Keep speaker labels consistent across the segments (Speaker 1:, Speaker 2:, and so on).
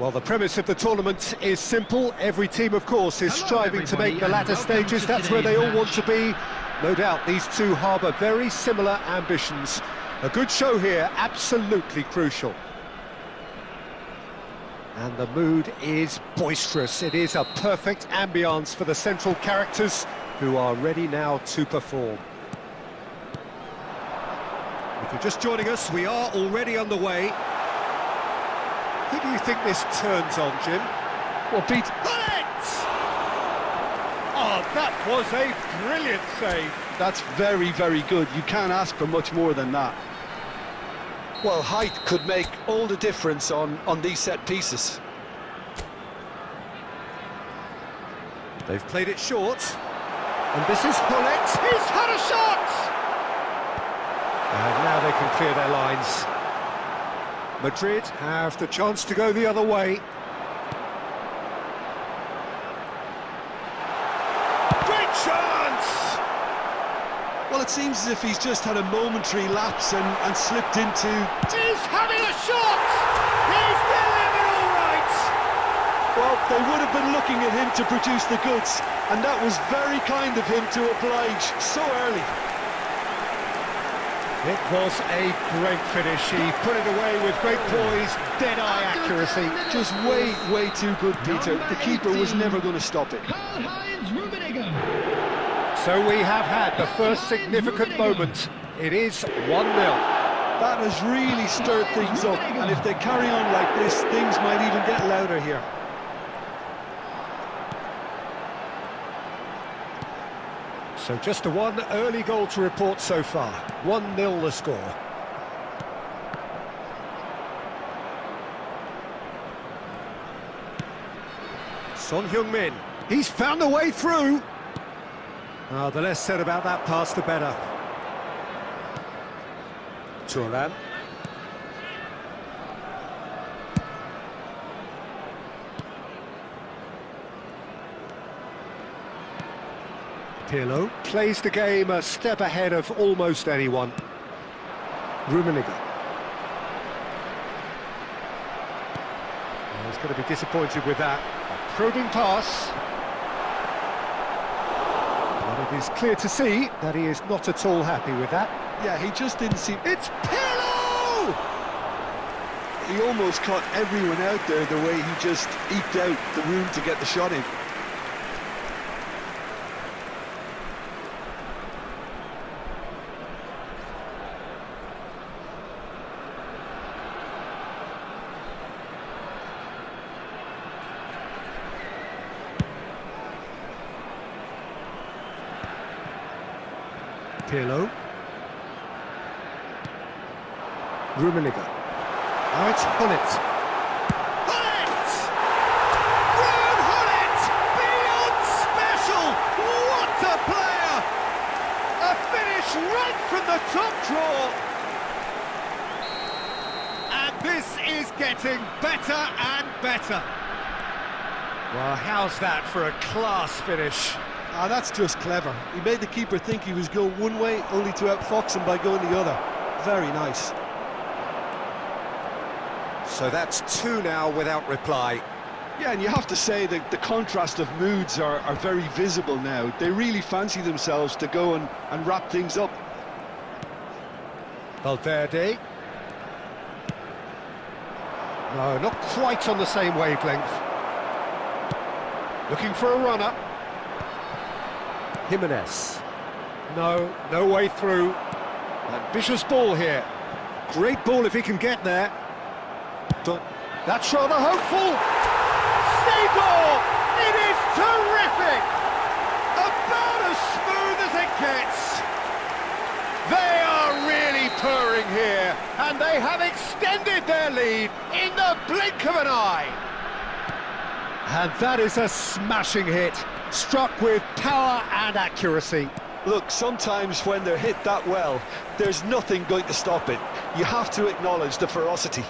Speaker 1: Well, the premise of the tournament is simple. Every team, of course, is striving to make the latter stages. That's where they all want to be. No doubt these two harbour very similar ambitions. A good show here, absolutely crucial. And the mood is boisterous. It is a perfect ambience for the central characters who are ready now to perform. If you're just joining us, we are already underway. Who do you think this turns on, Jim?
Speaker 2: Well, Pete...
Speaker 1: Bullet! Oh, that was a brilliant save.
Speaker 2: That's very, very good. You can't ask for much more than that. Well, height could make all the difference on these set pieces.
Speaker 1: They've played it short. And this is Bullet. He's had a shot! And now they can clear their lines. Madrid have the chance to go the other way. Great chance!
Speaker 2: Well, it seems as if he's just had a momentary lapse and slipped into...
Speaker 1: He's having a shot! He's delivered all right!
Speaker 2: Well, they would have been looking at him to produce the goods, and that was very kind of him to oblige so early.
Speaker 1: It was a great finish. He put it away with great poise, dead-eye accuracy.
Speaker 2: Just way, way too good, Peter. The keeper was never going to stop it.
Speaker 1: So we have had the first significant moment. It is 1-0.
Speaker 2: That has really stirred things up, and if they carry on like this, things might even get louder here.
Speaker 1: So just one early goal to report so far. 1-0 the score. Son Heung-min, he's found a way through. Oh, the less said about that pass, the better. Thuram. Pirlo plays the game a step ahead of almost anyone. Rummenigge. Oh, he's going to be disappointed with that. A probing pass. But it is clear to see that he is not at all happy with that.
Speaker 2: Yeah, he just didn't seem...
Speaker 1: It's Pirlo!
Speaker 2: He almost caught everyone out there the way he just eked out the room to get the shot in.
Speaker 1: Pirlo. Rummenigge. Now it's Hullet. Hullet! Ruud Hullet! Beyond special! What a player! A finish right from the top draw. And this is getting better and better. Well, how's that for a class finish?
Speaker 2: Ah, that's just clever. He made the keeper think he was going one way, only to outfox him by going the other. Very nice.
Speaker 1: So that's 2 now without reply.
Speaker 2: Yeah, and you have to say that the contrast of moods are very visible now. They really fancy themselves to go and wrap things up.
Speaker 1: Valverde. No, not quite on the same wavelength. Looking for a runner. Jimenez. No way through. Ambitious ball here. Great ball if he can get there. That's rather hopeful. Seagull! It is terrific! About as smooth as it gets. They are really purring here, and they have extended their lead in the blink of an eye. And that is a smashing hit, struck with power and accuracy.
Speaker 2: Look, sometimes when they're hit that well, there's nothing going to stop it. You have to acknowledge the ferocity.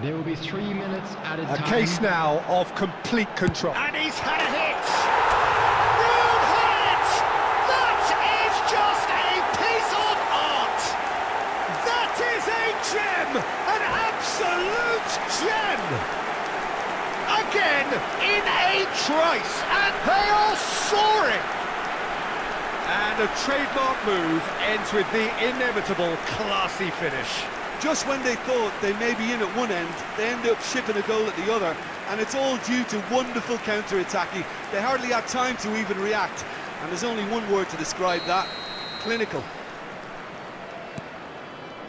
Speaker 3: There will be 3 minutes added time.
Speaker 1: A case now of complete control. And he's had a hit! Ruud Hullet! That is just a piece of art! That is a gem! An absolute gem! again in a trice, and they are soaring! And a trademark move ends with the inevitable classy finish.
Speaker 2: Just when they thought they may be in at one end, they end up shipping a goal at the other, and it's all due to wonderful counter-attacking. They hardly had time to even react, and there's only one word to describe that: clinical.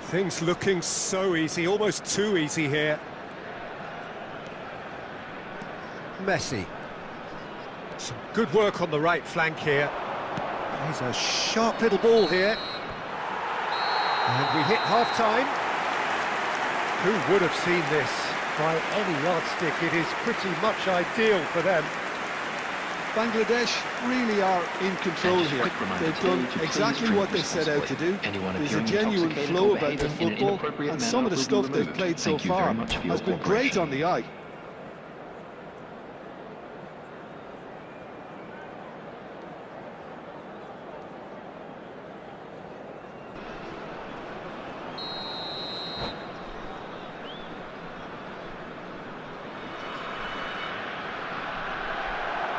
Speaker 1: Things looking so easy, almost too easy here. Messi. Some good work on the right flank here. He's a sharp little ball here. And we hit half-time. Who would have seen this? By any yardstick, it is pretty much ideal for them.
Speaker 2: Bangladesh really are in control here. They've done exactly what they set out to do. There's a genuine flow about their football, and some of the stuff they've played so far has been great on the eye.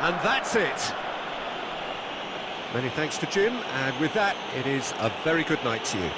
Speaker 1: And that's it. Many thanks to Jim, and with that, it is a very good night to you.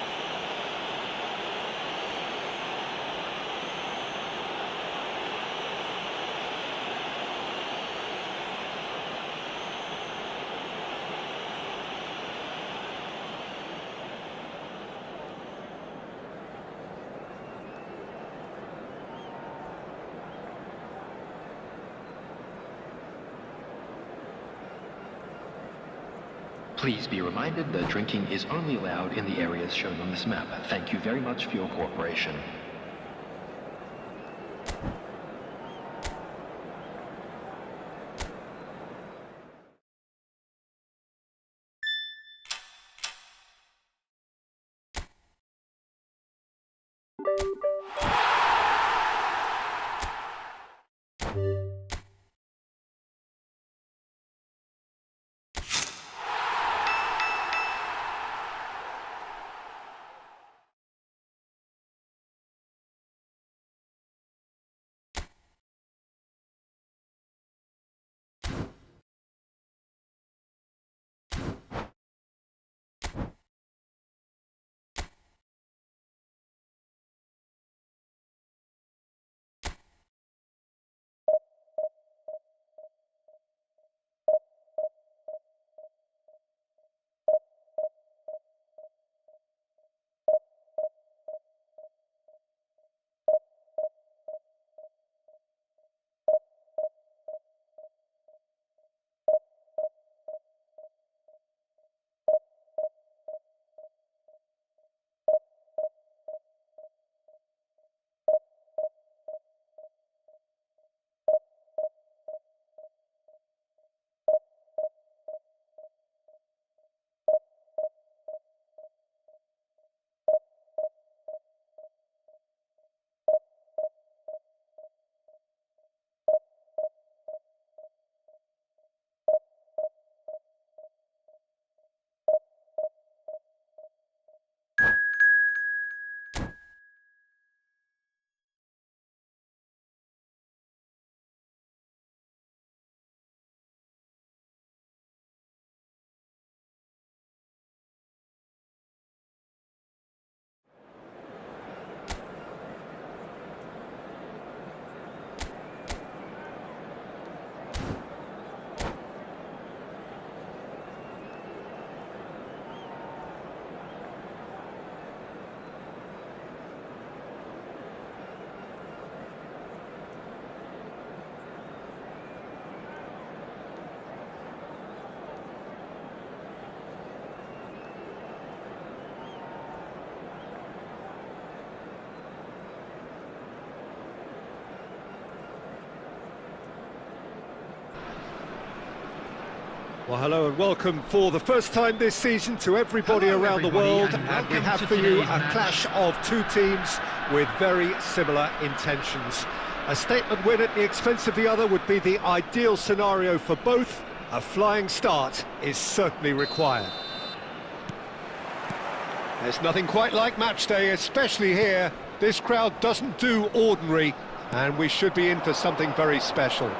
Speaker 3: Please be reminded that drinking is only allowed in the areas shown on this map. Thank you very much for your cooperation.
Speaker 1: Well, hello and welcome for the first time this season to everybody around the world, and we have for you a clash of two teams with very similar intentions. A statement win at the expense of the other would be the ideal scenario for both. A flying start is certainly required. There's nothing quite like match day, especially here. This crowd doesn't do ordinary. And we should be in for something very special.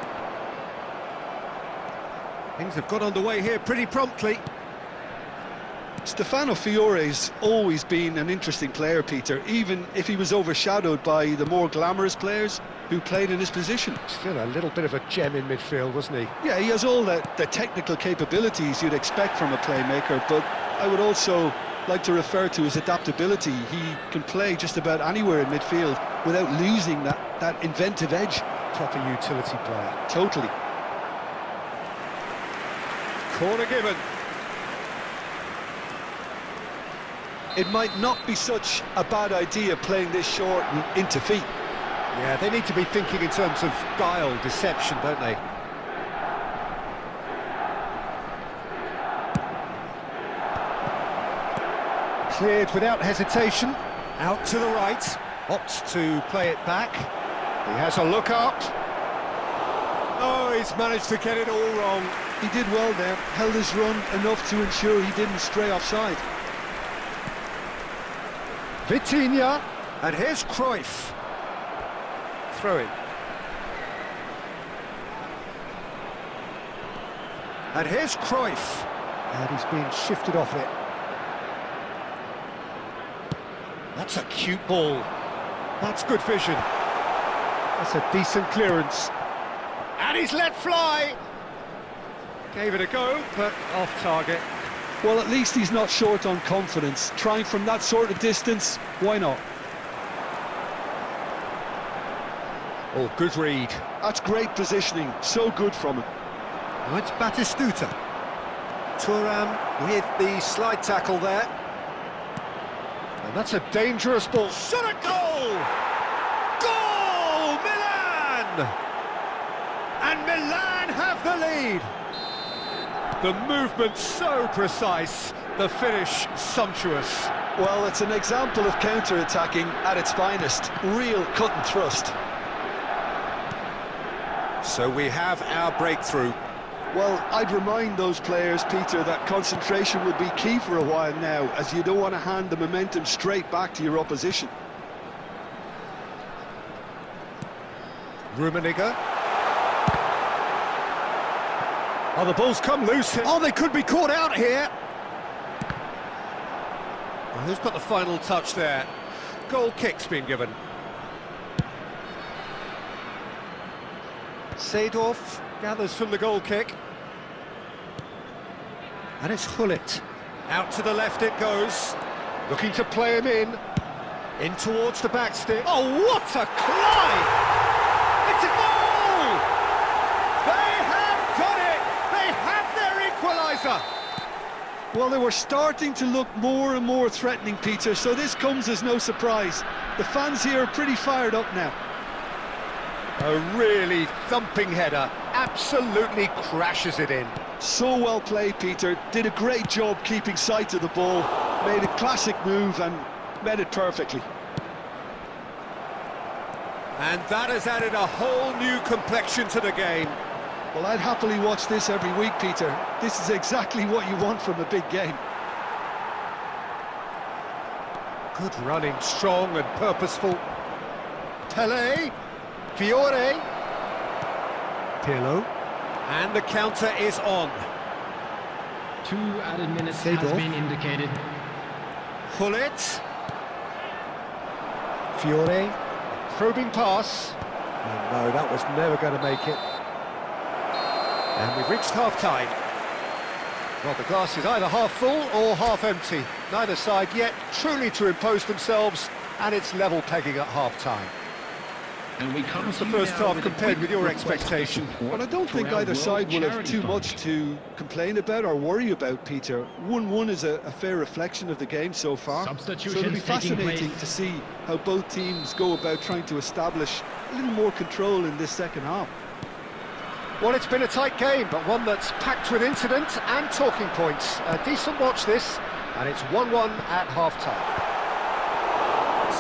Speaker 1: Things have got underway here pretty promptly.
Speaker 2: Stefano Fiore's always been an interesting player, Peter, even if he was overshadowed by the more glamorous players who played in his position.
Speaker 1: Still a little bit of a gem in midfield, wasn't he?
Speaker 2: Yeah, he has all the technical capabilities you'd expect from a playmaker, but I would also like to refer to his adaptability. He can play just about anywhere in midfield without losing that inventive edge.
Speaker 1: Proper utility player.
Speaker 2: Totally.
Speaker 1: Corner given.
Speaker 2: It might not be such a bad idea playing this short and into feet.
Speaker 1: Yeah, they need to be thinking in terms of guile, deception, don't they? Cleared without hesitation. Out to the right. Opts to play it back. He has a look up. Oh, he's managed to get it all wrong.
Speaker 2: He did well there, held his run enough to ensure he didn't stray offside.
Speaker 1: Vitinha, and here's Cruyff. Throw in. And here's Cruyff. And he's being shifted off it. That's a cute ball. That's good vision. That's a decent clearance. And he's let fly. Gave it a go, but off target.
Speaker 2: Well, at least he's not short on confidence. Trying from that sort of distance, why not?
Speaker 1: Oh, good read.
Speaker 2: That's great positioning, so good from him.
Speaker 1: Now it's Batistuta. Thuram with the slide tackle there. And that's a dangerous ball. Shot at goal! Goal! Milan! And Milan have the lead. The movement so precise, the finish sumptuous.
Speaker 2: Well, it's an example of counter-attacking at its finest. Real cut and thrust.
Speaker 1: So we have our breakthrough.
Speaker 2: Well, I'd remind those players, Peter, that concentration will be key for a while now, as you don't want to hand the momentum straight back to your opposition.
Speaker 1: Rummenigge. Oh, the ball's come loose. Oh, they could be caught out here. Well, who's got the final touch there? Goal kick's been given. Seedorf gathers from the goal kick. And it's Hullet. Out to the left it goes. Looking to play him in towards the back stick. Oh, what a climb! It's a goal! They have done it! They have their equaliser!
Speaker 2: Well, they were starting to look more and more threatening, Peter, so this comes as no surprise. The fans here are pretty fired up now.
Speaker 1: A really thumping header, absolutely crashes it in.
Speaker 2: So well played, Peter. Did a great job keeping sight of the ball. Made a classic move and met it perfectly.
Speaker 1: And that has added a whole new complexion to the game.
Speaker 2: Well, I'd happily watch this every week, Peter. This is exactly what you want from a big game.
Speaker 1: Good running, strong and purposeful. Pele, Fiore, Pirlo, and the counter is on.
Speaker 3: 2 added minutes
Speaker 1: Seedorf
Speaker 3: has been indicated.
Speaker 1: Hullet, Fiore, probing pass. Oh, no, that was never going to make it. And we've reached half-time. Well, the glass is either half full or half empty. Neither side yet truly to impose themselves, and it's level pegging at half-time.
Speaker 3: And we
Speaker 1: How's the first half compared with your expectation?
Speaker 2: Well, I don't think either side will have too much to complain about or worry about, Peter. 1-1 is a fair reflection of the game so far. So it'll be fascinating to see how both teams go about trying to establish a little more control in this second half.
Speaker 1: Well, it's been a tight game, but one that's packed with incident and talking points. A decent watch this, and it's 1-1 at half-time.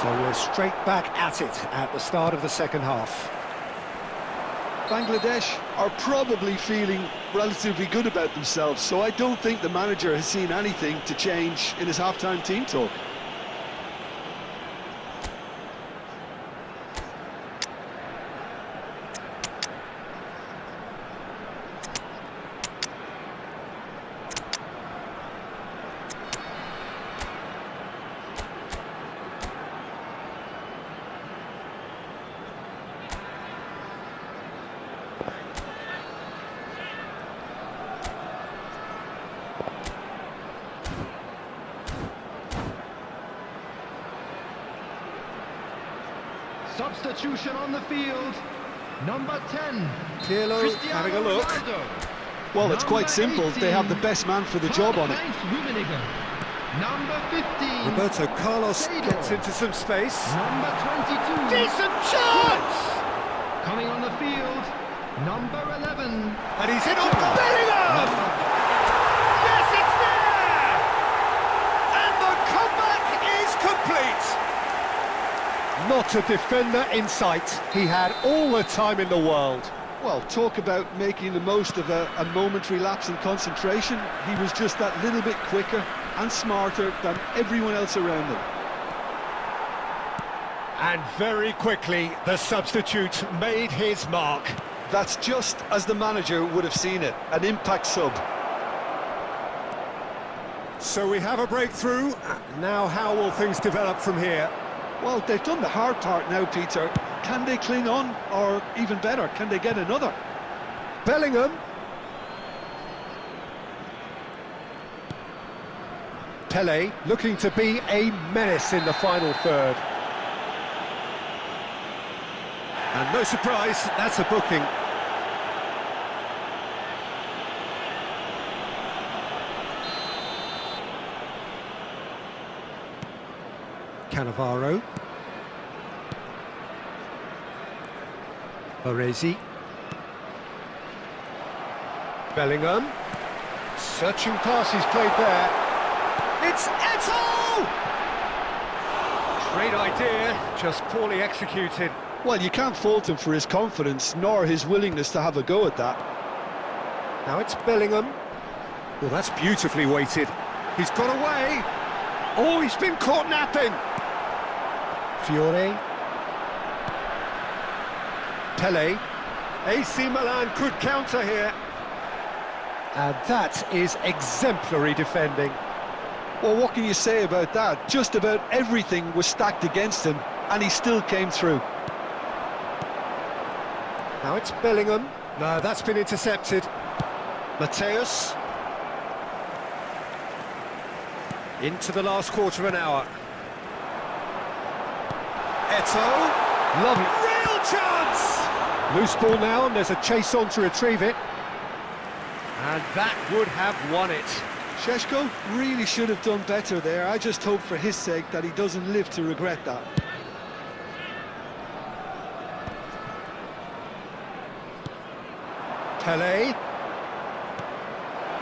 Speaker 1: So we're straight back at it at the start of the second half.
Speaker 2: Bangladesh are probably feeling relatively good about themselves, so I don't think the manager has seen anything to change in his half-time team talk.
Speaker 3: Substitution on the field. Number 10.
Speaker 1: Pirlo having a look.
Speaker 2: Well, it's quite simple. They have the best man for the job on it.
Speaker 3: Number 15.
Speaker 1: Roberto Carlos gets into some space.
Speaker 3: Number 22.
Speaker 1: Decent chance!
Speaker 3: Coming on the field. Number 11.
Speaker 1: And he's in on Bellingham! Yes, it's there! And the comeback is complete! Not a defender in sight. He had all the time in the world.
Speaker 2: Well, talk about making the most of a momentary lapse in concentration. He was just that little bit quicker and smarter than everyone else around him.
Speaker 1: And very quickly, the substitute made his mark.
Speaker 2: That's just as the manager would have seen it, an impact sub.
Speaker 1: So we have a breakthrough. Now how will things develop from here?
Speaker 2: Well, they've done the hard part now, Peter. Can they cling on, or even better, can they get another?
Speaker 1: Bellingham. Pele looking to be a menace in the final third. And no surprise, that's a booking. Cannavaro. Baresi. Bellingham. Searching pass he's played there. It's Eto'o! Great idea, just poorly executed.
Speaker 2: Well, you can't fault him for his confidence, nor his willingness to have a go at that.
Speaker 1: Now it's Bellingham. Well, that's beautifully weighted. He's got away. Oh, he's been caught napping. Fiore. Pele. AC Milan could counter here. And that is exemplary defending.
Speaker 2: Well, what can you say about that? Just about everything was stacked against him, and he still came through.
Speaker 1: Now it's Bellingham. No, that's been intercepted. Mateus. Into the last quarter of an hour. Eto'o. Lovely. Real chance! Loose ball now, and there's a chase on to retrieve it. And that would have won it.
Speaker 2: Šeško really should have done better there. I just hope for his sake that he doesn't live to regret that.
Speaker 1: Pele.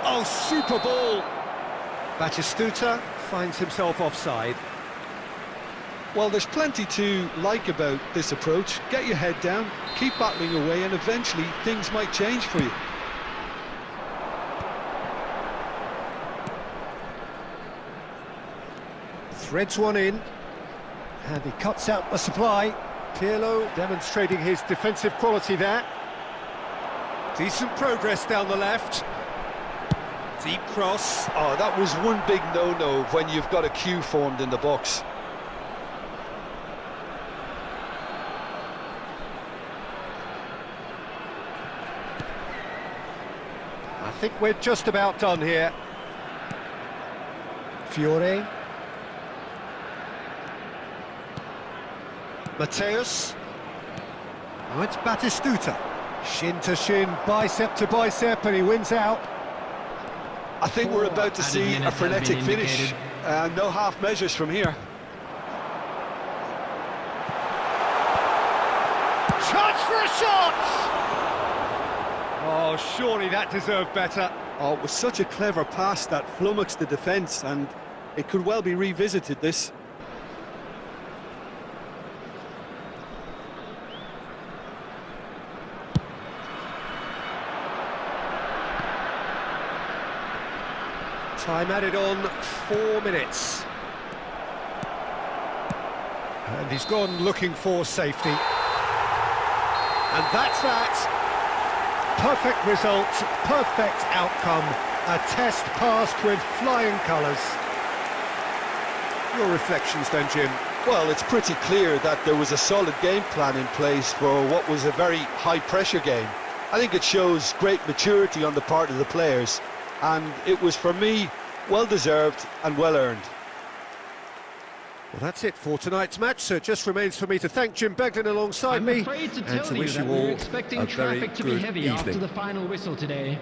Speaker 1: Oh, super ball. Batistuta finds himself offside.
Speaker 2: Well, there's plenty to like about this approach. Get your head down, keep battling away, and eventually things might change for you.
Speaker 1: Threads one in, and he cuts out the supply. Pirlo demonstrating his defensive quality there. Decent progress down the left. Deep cross.
Speaker 2: Oh, that was one big no-no when you've got a queue formed in the box.
Speaker 1: I think we're just about done here. Fiore. Mateus. Now it's Batistuta. Shin to shin, bicep to bicep, and he wins out.
Speaker 2: I think we're about to see a frenetic finish. No half measures from here.
Speaker 1: Chance for a shot! Oh, surely that deserved better.
Speaker 2: Oh, it was such a clever pass that flummoxed the defence, and it could well be revisited, this.
Speaker 1: Time added on, 4 minutes. And he's gone looking for safety. And that's that. Perfect result, perfect outcome. A test passed with flying colours. Your reflections then, Jim?
Speaker 2: Well, it's pretty clear that there was a solid game plan in place for what was a very high-pressure game. I think it shows great maturity on the part of the players, and it was, for me, well-deserved and well-earned.
Speaker 1: Well, that's it for tonight's match, so it just remains for me to thank Jim Beglin alongside me, and to wish you all a very good evening.
Speaker 4: After the final whistle today.